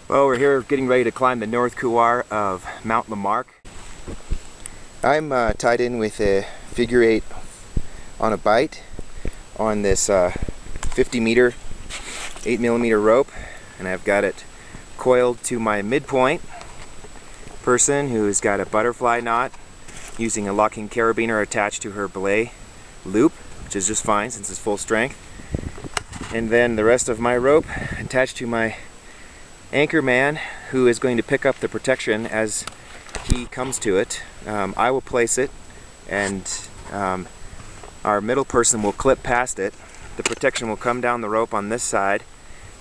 Well, we're here getting ready to climb the North Couloir of Mount Lamarck. I'm tied in with a figure 8 on a bite on this 50-meter 8mm rope, and I've got it coiled to my midpoint person who's got a butterfly knot using a locking carabiner attached to her belay loop, which is just fine since it's full strength. And then the rest of my rope attached to my anchor man, who is going to pick up the protection as he comes to it. I will place it, and our middle person will clip past it. The protection will come down the rope on this side,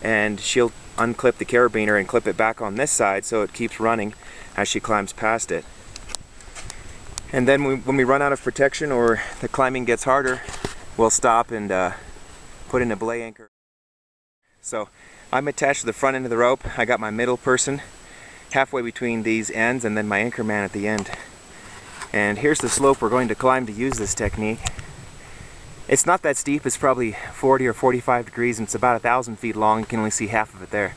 and she'll unclip the carabiner and clip it back on this side so it keeps running as she climbs past it. And then when we run out of protection or the climbing gets harder, we'll stop and put in a belay anchor. So I'm attached to the front end of the rope. I got my middle person halfway between these ends and then my anchor man at the end. And here's the slope we're going to climb to use this technique. It's not that steep, it's probably 40 or 45 degrees and it's about 1,000 feet long. You can only see half of it there.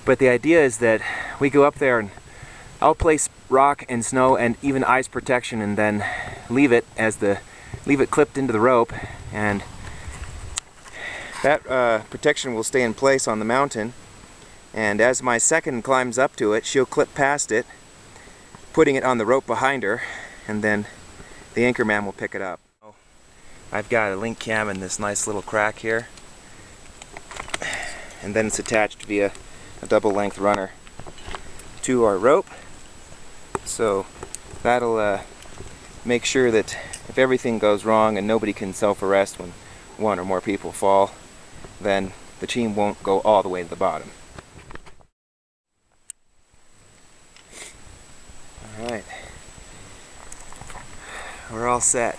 But the idea is that we go up there and I'll place rock and snow and even ice protection and then leave it clipped into the rope, and that protection will stay in place on the mountain, and as my second climbs up to it, she'll clip past it, putting it on the rope behind her, and then the anchor man will pick it up. I've got a link cam in this nice little crack here, and then it's attached via a double length runner to our rope, so that'll make sure that if everything goes wrong and nobody can self-arrest when one or more people fall, then the team won't go all the way to the bottom. Alright, we're all set.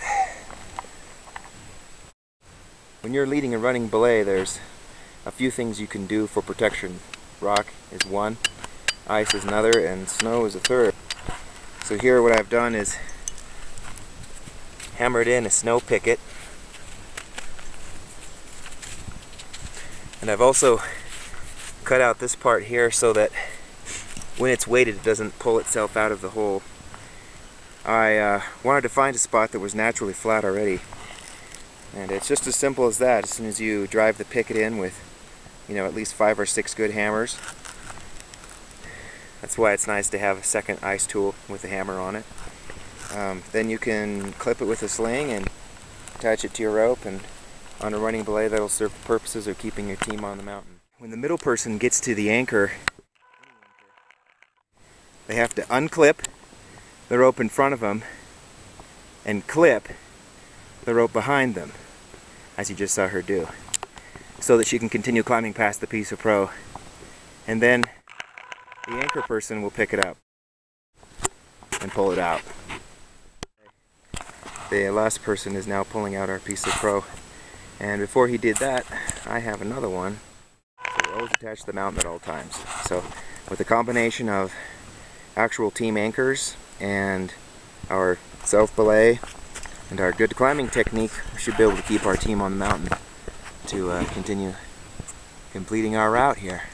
When you're leading and running belay, there's a few things you can do for protection. Rock is one, ice is another, and snow is a third. So here what I've done is hammered in a snow picket, and I've also cut out this part here so that when it's weighted it doesn't pull itself out of the hole. I wanted to find a spot that was naturally flat already, and it's just as simple as that. As soon as you drive the picket in with, at least 5 or 6 good hammers. That's why it's nice to have a second ice tool with a hammer on it. Then you can clip it with a sling and attach it to your rope, and on a running belay that'll serve the purposes of keeping your team on the mountain. When the middle person gets to the anchor, they have to unclip the rope in front of them and clip the rope behind them, as you just saw her do, so that she can continue climbing past the piece of pro. And then the anchor person will pick it up and pull it out. The last person is now pulling out our piece of pro, and before he did that, I have another one. So we're always attached to the mountain at all times. So with a combination of actual team anchors and our self belay and our good climbing technique, we should be able to keep our team on the mountain to continue completing our route here.